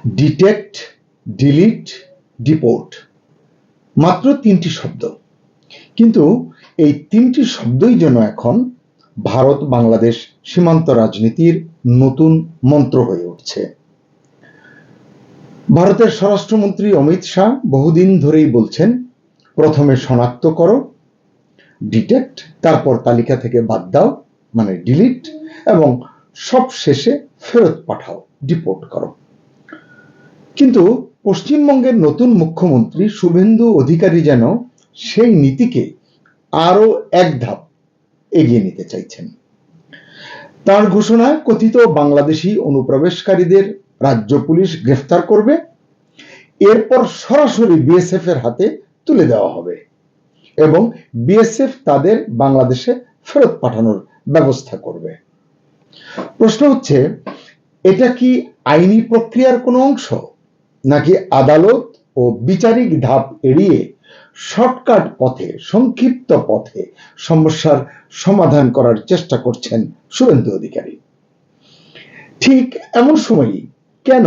Detect, delete, deport, মাত্র 3টি শব্দ, কিন্তু এই 3টি শব্দই যেন এখন ভারত বাংলাদেশ সীমান্ত রাজনীতির নতুন মন্ত্র হয়ে উঠছে। ভারতের স্বরাষ্ট্রমন্ত্রী অমিত শাহ বহুদিন ধরেই বলছেন, প্রথমে শনাক্ত করো, ডিটেক্ট, তারপর তালিকা থেকে বাদ দাও মানে ডিলিট, এবং সব শেষে ফেরত পাঠাও, ডিপোর্ট করো। কিন্তু পশ্চিমবঙ্গের নতুন মুখ্যমন্ত্রী শুভেন্দু অধিকারী যেন সেই নীতিকে আরো এক ধাপ এগিয়ে নিতে চাইছেন। তার ঘোষণা, কথিত বাংলাদেশি অনুপ্রবেশকারীদের রাজ্য পুলিশ গ্রেফতার করবে, এরপর সরাসরি বিএসএফ এর হাতে তুলে দেওয়া হবে এবং বিএসএফ তাদের বাংলাদেশে ফেরত পাঠানোর ব্যবস্থা করবে। প্রশ্ন হচ্ছে, এটা কি আইনি প্রক্রিয়ার কোনো অংশ, নাকি আদালত ও বিচারিক ধাপ এড়িয়ে শর্টকাট পথে, সংক্ষিপ্ত পথে সমস্যার সমাধান করার চেষ্টা করছেন শুভেন্দু অধিকারী? ঠিক এমন সময়ই কেন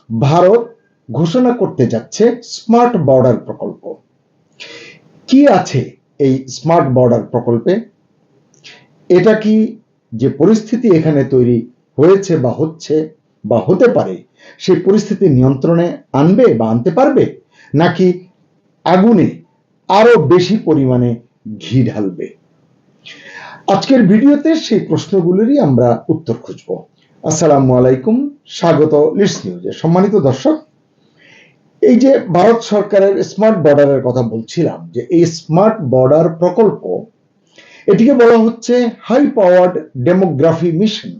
ভারত ঘোষণা করতে যাচ্ছে স্মার্ট বর্ডার প্রকল্প? কি আছে এই স্মার্ট বর্ডার প্রকল্পে? এটা কি যে পরিস্থিতি এখানে তৈরি হয়েছে বা হচ্ছে বা হতে পারে সেই পরিস্থিতি নিয়ন্ত্রণে আনবে বা আনতে পারবে, নাকি আগুনে আরো বেশি পরিমাণে ঘি ঢালবে? আজকের ভিডিওতে সেই প্রশ্নগুলোরই আমরা উত্তর খুঁজব। আসসালামু আলাইকুম, স্বাগত লিডস নিউজে। সম্মানিত দর্শক, এই যে ভারত সরকারের স্মার্ট বর্ডারের কথা বলছিলাম, যে এই স্মার্ট বর্ডার প্রকল্প, এটিকে বলা হচ্ছে হাই পাওয়ার্ড ডেমোগ্রাফি মিশন।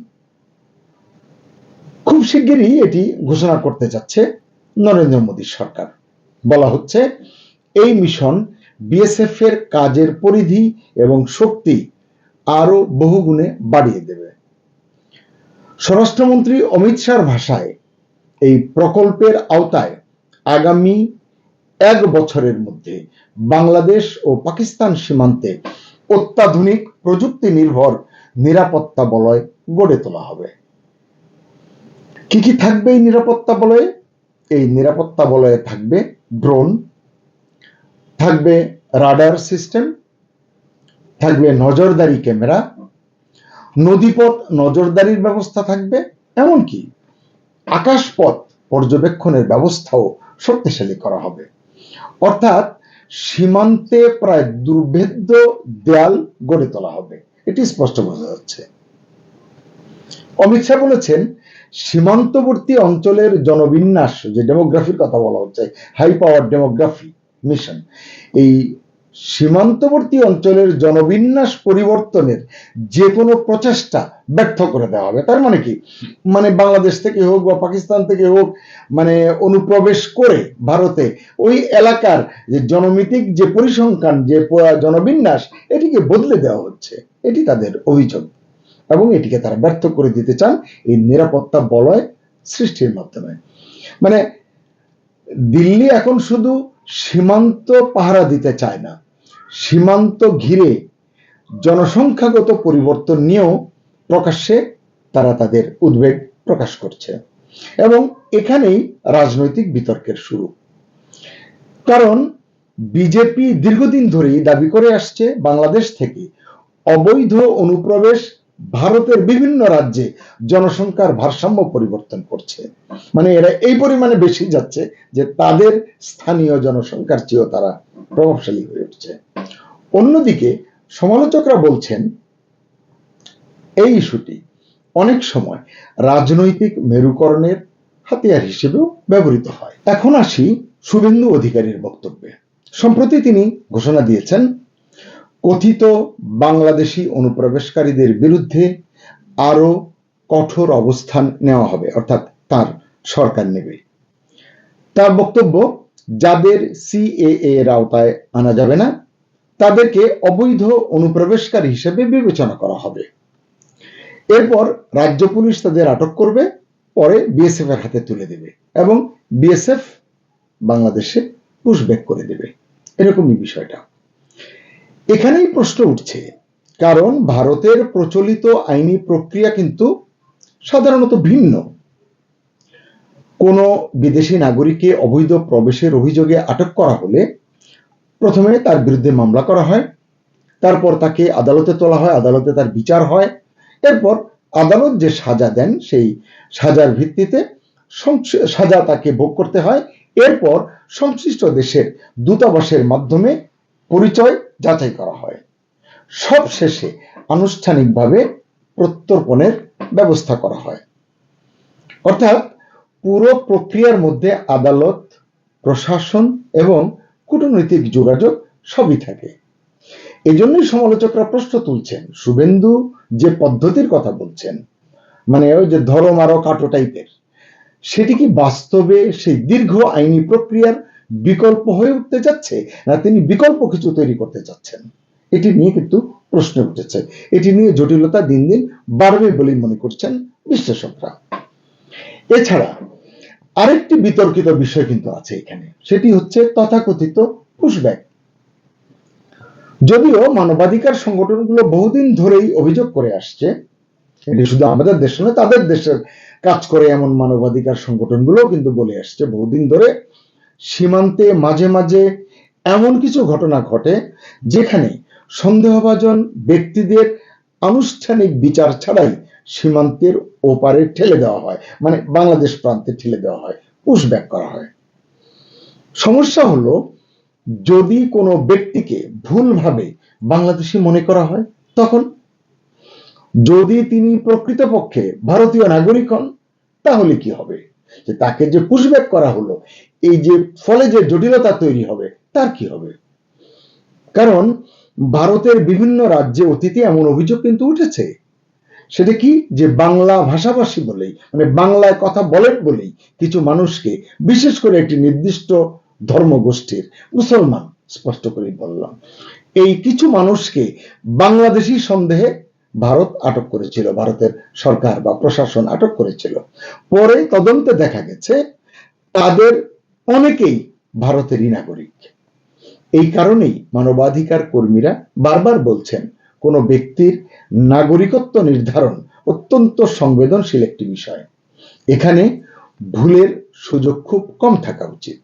খুব শিগগিরই এটি ঘোষণা করতে যাচ্ছে নরেন্দ্র মোদী সরকার। বলা হচ্ছে এই মিশন বিএসএফ এর কাজের পরিধি এবং শক্তি আরো বহুগুণে বাড়িয়ে দেবে। স্বরাষ্ট্রমন্ত্রী অমিত শাহর ভাষায় এই প্রকল্পের আওতায় আগামী 1 বছরের মধ্যে বাংলাদেশ ও পাকিস্তান সীমান্তে অত্যাধুনিক প্রযুক্তি নির্ভর নিরাপত্তা বলয় গড়ে তোলা হবে। কি কি থাকবে এই নিরাপত্তা বলয়ে? এই নিরাপত্তা বলয়ে থাকবে ড্রোন, থাকবে রাডার সিস্টেম, থাকবে নজরদারি ক্যামেরা, নদীপথ নজরদারির ব্যবস্থা থাকবে, এমনকি আকাশপথ পর্যবেক্ষণের ব্যবস্থাও শক্তিশালী করা হবে। অর্থাৎ সীমান্তে প্রায় দুর্ভেদ্য দেয়াল গড়ে তোলা হবে, এটি স্পষ্ট বোঝা যাচ্ছে। অমিত শাহ বলেছেন, সীমান্তবর্তী অঞ্চলের জনবিন্যাস, যে ডেমোগ্রাফির কথা বলা হচ্ছে, হাই পাওয়ার ডেমোগ্রাফি মিশন, এই সীমান্তবর্তী অঞ্চলের জনবিন্যাস পরিবর্তনের যে কোনো প্রচেষ্টা ব্যর্থ করে দেওয়া হবে। তার মানে কি, মানে বাংলাদেশ থেকে হোক বা পাকিস্তান থেকে হোক, মানে অনুপ্রবেশ করে ভারতে ওই এলাকার যে জনমিতিক যে পরিসংখ্যান, যে জনবিন্যাস, এটিকে বদলে দেওয়া হচ্ছে, এটি তাদের অভিযোগ। এবং এটিকে তারা ব্যর্থ করে দিতে চান এই নিরাপত্তা বলয় সৃষ্টির মাধ্যমে। মানে দিল্লি এখন শুধু সীমান্ত পাহারা দিতে চায় না, সীমান্ত ঘিরে জনসংখ্যাগত পরিবর্তন নিয়েও প্রকাশ্যে তারা তাদের উদ্বেগ প্রকাশ করছে। এবং এখানেই রাজনৈতিক বিতর্কের শুরু। কারণ বিজেপি দীর্ঘদিন ধরেই দাবি করে আসছে, বাংলাদেশ থেকে অবৈধ অনুপ্রবেশ ভারতের বিভিন্ন রাজ্যে জনসংখ্যার ভারসাম্য পরিবর্তন করছে। মানে এরা এই পরিমাণে বেশি যাচ্ছে যে তাদের স্থানীয় জনসংখ্যার চেয়েও তারা প্রভাবশালী হয়ে উঠছে। অন্যদিকে সমালোচকরা বলছেন, এই ইস্যুটি অনেক সময় রাজনৈতিক মেরুকরণের হাতিয়ার হিসেবেও ব্যবহৃত হয়। এখন আসি শুভেন্দু অধিকারীর বক্তব্যে। সম্প্রতি তিনি ঘোষণা দিয়েছেন, কথিত বাংলাদেশি অনুপ্রবেশকারীদের বিরুদ্ধে আরো কঠোর অবস্থান নেওয়া হবে, অর্থাৎ তার সরকার নেবে। তার বক্তব্য, যাদের সিএএ এর আওতায় আনা যাবে না তাদেরকে অবৈধ অনুপ্রবেশকারী হিসেবে বিবেচনা করা হবে। এরপর রাজ্য পুলিশ তাদের আটক করবে, পরে বিএসএফ এর হাতে তুলে দেবে এবং বিএসএফ বাংলাদেশে পুশব্যাক করে দেবে। এরকমই বিষয়টা। এখানেই প্রশ্ন উঠছে, কারণ ভারতের প্রচলিত আইনি প্রক্রিয়া কিন্তু সাধারণত ভিন্ন। কোনো বিদেশি নাগরিককে অবৈধ প্রবেশের অভিযোগে আটক করা হলে প্রথমে তার বিরুদ্ধে মামলা করা হয়, তারপর তাকে আদালতে তোলা হয়, আদালতে তার বিচার হয়, এরপর আদালত যে সাজা দেন সেই সাজার ভিত্তিতে সাজা তাকে ভোগ করতে হয়। এরপর সংশ্লিষ্ট দেশের দূতাবাসের মাধ্যমে পরিচয় যাচাই করা হয়। সবশেষে আনুষ্ঠানিকভাবে প্রত্যর্পণের ব্যবস্থা করা হয়। অর্থাৎ পুরো প্রক্রিয়ার মধ্যে আদালত, প্রশাসন এবং কূটনৈতিক যোগাযোগ সবই থাকে। এজন্যই সমালোচকরা প্রশ্ন তুলছেন, শুভেন্দু যে পদ্ধতির কথা বলছেন, মানে ওই যে ধরো মারো কাটো টাইপের, সেটি কি বাস্তবে সেই দীর্ঘ আইনি প্রক্রিয়ার বিকল্প হয়ে উঠতে যাচ্ছে, না তিনি বিকল্প কিছু তৈরি করতে চাচ্ছেন? এটি নিয়ে কিন্তু প্রশ্ন উঠেছে। এটি নিয়ে জটিলতা দিন দিন বাড়বে বলেই মনে করছেন বিশ্লেষকরা। এছাড়া আরেকটি বিতর্কিত বিষয় কিন্তু আছে এখানে, সেটি হচ্ছে তথাকথিত পুশব্যাক। যদিও মানবাধিকার সংগঠনগুলো বহুদিন ধরেই অভিযোগ করে আসছে, এটি শুধু আমাদের দেশ নয়, তাদের দেশের কাজ করে এমন মানবাধিকার সংগঠনগুলো কিন্তু বলে আসছে বহুদিন ধরে, সীমান্তে মাঝে মাঝে এমন কিছু ঘটনা ঘটে যেখানে সন্দেহভাজন ব্যক্তিদের আনুষ্ঠানিক বিচার ছাড়াই সীমান্তের ওপারে ঠেলে দেওয়া হয়, মানে বাংলাদেশ প্রান্তে ঠেলে দেওয়া হয়, পুশব্যাক করা হয়। সমস্যা হলো, যদি কোনো ব্যক্তিকে ভুলভাবে বাংলাদেশি মনে করা হয়, তখন যদি তিনি প্রকৃতপক্ষে ভারতীয় নাগরিক হন, তাহলে কি হবে? যে তাকে যে পুশব্যাক করা হলো, এই যে ফলে যে জটিলতা তৈরি হবে, তার কি হবে? কারণ ভারতের বিভিন্ন রাজ্যে অতীতে এমন অভিযোগ কিন্তু উঠেছে, সেটা কি, যে বাংলা ভাষাভাষী বলেই, মানে বাংলায় কথা বলেন বলেই কিছু মানুষকে, বিশেষ করে একটি নির্দিষ্ট ধর্মগোষ্ঠীর মুসলমান, স্পষ্ট করে বললাম, এই কিছু মানুষকে বাংলাদেশি সন্দেহে ভারত আটক করেছিল, ভারতের সরকার বা প্রশাসন আটক করেছিল। পরে তদন্তে দেখা গেছে তাদের অনেকেই ভারতেরই নাগরিক। এই কারণেই মানবাধিকার কর্মীরা বারবার বলছেন, কোন ব্যক্তির নাগরিকত্ব নির্ধারণ অত্যন্ত সংবেদনশীল একটি বিষয়, এখানে ভুলের সুযোগ খুব কম থাকা উচিত।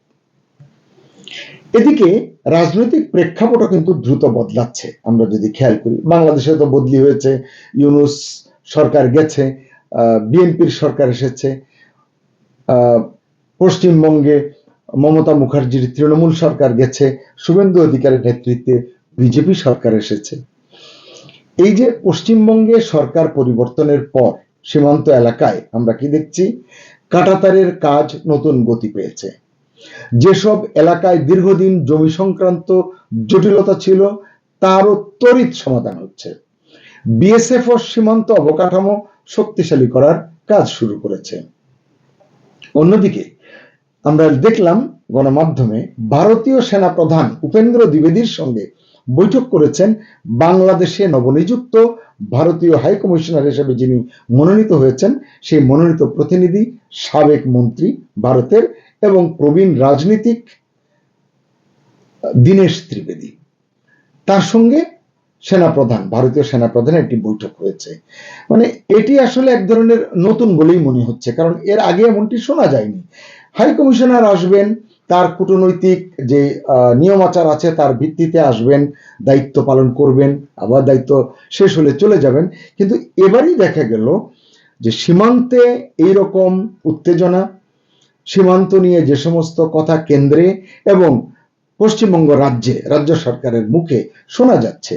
এদিকে রাজনৈতিক প্রেক্ষাপটও কিন্তু দ্রুত বদলাচ্ছে। আমরা যদি খেয়াল করি, বাংলাদেশে তো বদলি হয়েছে, ইউনূস সরকার গেছে, বিএনপির সরকার এসেছে, পশ্চিমবঙ্গে মমতা মুখার্জির তৃণমূল সরকার গেছে, শুভেন্দু অধিকারীর নেতৃত্বে বিজেপি সরকার এসেছে। এই যে পশ্চিমবঙ্গে সরকার পরিবর্তনের পর সীমান্ত এলাকায় আমরা কি দেখছি, কাঁটাতারের কাজ নতুন গতি পেয়েছে। যেসব এলাকায় দীর্ঘদিন জমি সংক্রান্ত জটিলতা ছিল, তারও ত্বরিত সমাধান হচ্ছে। বিএসএফ ও সীমান্ত অবকাঠামো শক্তিশালী করার কাজ শুরু করেছে। অন্যদিকে আমরা দেখলাম গণমাধ্যমে ভারতীয় সেনা প্রধান উপেন্দ্র দ্বিবেদীর সঙ্গে বৈঠক করেছেন বাংলাদেশে নবনিযুক্ত ভারতীয় হাই কমিশনার হিসেবে যিনি মনোনীত হয়েছেন, সেই মনোনীত প্রতিনিধি সাবেক মন্ত্রী ভারতের এবং প্রবীণ রাজনীতিক দীনেশ ত্রিবেদী, তার সঙ্গে সেনাপ্রধান, ভারতীয় সেনাপ্রধানের একটি বৈঠক হয়েছে। মানে এটি আসলে এক ধরনের নতুন বলেই মনে হচ্ছে, কারণ এর আগে এমনটি শোনা যায়নি। হাই কমিশনার আসবেন, তার কূটনৈতিক যে নিয়মাচার আছে তার ভিত্তিতে আসবেন, দায়িত্ব পালন করবেন, আবার দায়িত্ব শেষ হলে চলে যাবেন। কিন্তু এবারই দেখা গেল যে সীমান্তে এইরকম উত্তেজনা, সীমান্ত নিয়ে যে সমস্ত কথা কেন্দ্রে এবং পশ্চিমবঙ্গ রাজ্য সরকারের মুখে শোনা যাচ্ছে,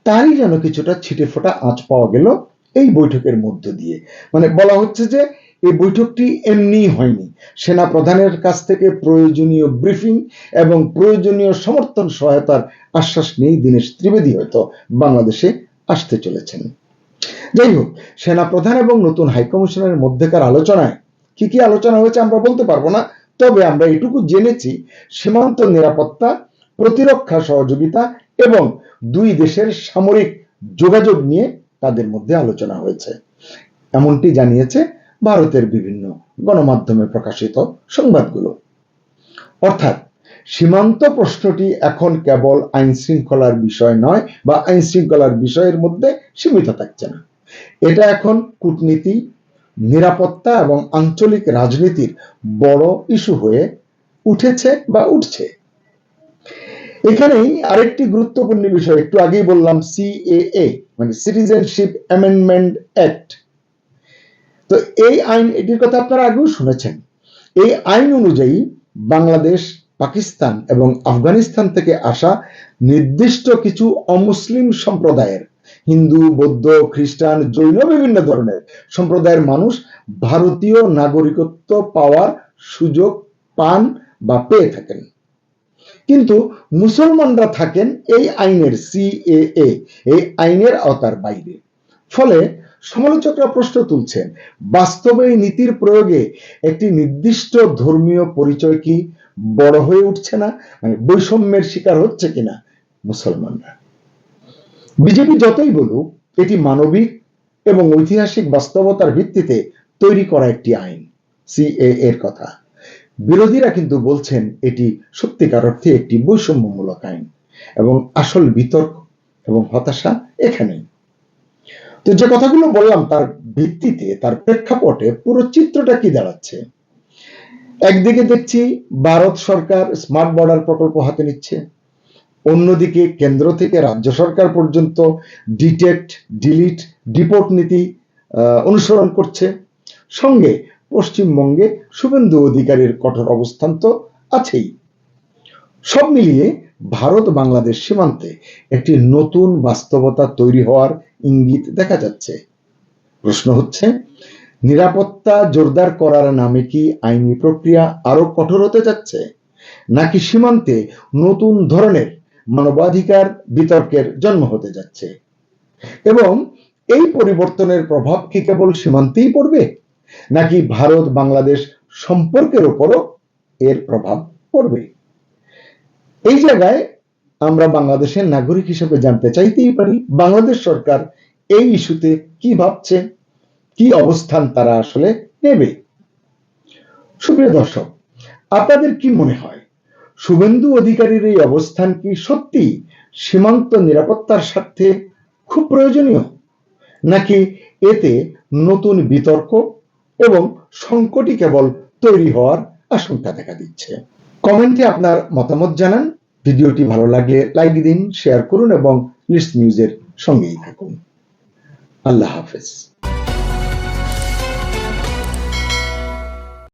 তারই যেন কিছুটা ছিটে ফোটা আঁচ পাওয়া গেল এই বৈঠকের মধ্য দিয়ে। মানে বলা হচ্ছে যে এই বৈঠকটি এমনি হয়নি, সেনা প্রধানের কাছ থেকে প্রয়োজনীয় ব্রিফিং এবং প্রয়োজনীয় সমর্থন সহায়তার আশ্বাস নিয়ে দীনেশ ত্রিবেদী হয়তো বাংলাদেশে আসতে চলেছেন। যাই হোক, সেনা প্রধান এবং নতুন হাইকমিশনের মধ্যেকার আলোচনায় কি কি আলোচনা হয়েছে আমরা বলতে পারবো না, তবে আমরা এটুকু জেনেছি, সীমান্ত নিরাপত্তা, প্রতিরক্ষা সহযোগিতা এবং দুই দেশের সামরিক যোগাযোগ নিয়ে তাদের মধ্যে আলোচনা হয়েছে, এমনটি জানিয়েছে ভারতের বিভিন্ন গণমাধ্যমে প্রকাশিত সংবাদগুলো। অর্থাৎ সীমান্ত প্রশ্নটি এখন কেবল আইন শৃঙ্খলার বিষয় নয়, বা আইন শৃঙ্খলার বিষয়ের মধ্যে সীমিত থাকছে না, এটা এখন কূটনীতি, নিরাপত্তা এবং আঞ্চলিক রাজনীতির বড় ইস্যু হয়ে উঠেছে বা উঠছে। এখানেই আরেকটি গুরুত্বপূর্ণ বিষয়, একটু আগেই বললাম সিএএ মানে সিটিজেনশিপ অ্যামেন্ডমেন্ট অ্যাক্ট। তো এই আইন, এটির কথা আপনারা আগেও শুনেছেন। এই আইন অনুযায়ী বাংলাদেশ, পাকিস্তান এবং আফগানিস্তান থেকে আসা নির্দিষ্ট কিছু অমুসলিম সম্প্রদায়ের, হিন্দু, বৌদ্ধ, খ্রিস্টান, জৈন, বিভিন্ন ধরনের সম্প্রদায়ের মানুষ ভারতীয় নাগরিকত্ব পাওয়ার সুযোগ পান বা পেয়ে থাকেন। কিন্তু মুসলমানরা থাকেন এই আইনের সিএএ, এই আইনের আওতার বাইরে। ফলে সমালোচকরা প্রশ্ন তুলছেন, বাস্তবে এই নীতির প্রয়োগে একটি নির্দিষ্ট ধর্মীয় পরিচয় কি বড় হয়ে উঠছে না, মানে বৈষম্যের শিকার হচ্ছে কিনা মুসলমানরা? বিজেপি যতই বলুক, এটি মানবিক এবং ঐতিহাসিক বাস্তবতার ভিত্তিতে তৈরি করা একটি আইন সিএএ এর কথা। বিরোধীরা কিন্তু বলছেন এটি সত্যিকার অর্থে একটি বৈষম্যমূলক আইন, এবং আসল বিতর্ক এবং হতাশা এখানেই। তো যে কথাগুলো বললাম তার ভিত্তিতে, তার প্রেক্ষাপটে পুরো চিত্রটা কি দাঁড়াচ্ছে? একদিকে দেখছি ভারত সরকার স্মার্ট বর্ডার প্রকল্প হাতে নিচ্ছে, অন্যদিকে কেন্দ্র থেকে রাজ্য সরকার পর্যন্ত ডিটেক্ট, ডিলিট, ডিপোর্ট নীতি অনুসরণ করছে। সঙ্গে পশ্চিমবঙ্গে শুভেন্দু অধিকারীর কঠোর অবস্থান তো আছেই। সব মিলিয়ে ভারত বাংলাদেশ সীমান্তে একটি নতুন বাস্তবতা তৈরি হওয়ার ইঙ্গিত দেখা যাচ্ছে। প্রশ্ন হচ্ছে, নিরাপত্তা জোরদার করার নামে কি আইনি প্রক্রিয়া আরো কঠোর হতে যাচ্ছে, নাকি সীমান্তে নতুন ধরনের মানবাধিকার বিতর্কের জন্ম হতে যাচ্ছে? এবং এই পরিবর্তনের প্রভাব কি কেবল সীমান্তেই পড়বে, নাকি ভারত বাংলাদেশ সম্পর্কের উপরও এর প্রভাব পড়বে? এই জায়গায় আমরা বাংলাদেশের নাগরিক হিসেবে জানতে চাইতেই পারি বাংলাদেশ সরকার এই ইস্যুতে কি ভাবছে, কি অবস্থান তারা আসলে নেবে। সুপ্রিয় দর্শক, আপনাদের কি মনে হয়, শুভেন্দু অধিকারীর এই অবস্থান কি সত্যি সীমান্ত নিরাপত্তার স্বার্থে খুব প্রয়োজনীয়, নাকি এতে নতুন বিতর্ক এবং সংকটই কেবল তৈরি হওয়ার আশঙ্কা দেখা দিচ্ছে? কমেন্টে আপনার মতামত জানান। ভিডিওটি ভালো লাগলে লাইক দিন, শেয়ার করুন এবং লিস্ট নিউজের সঙ্গেই থাকুন। আল্লাহ হাফেজ।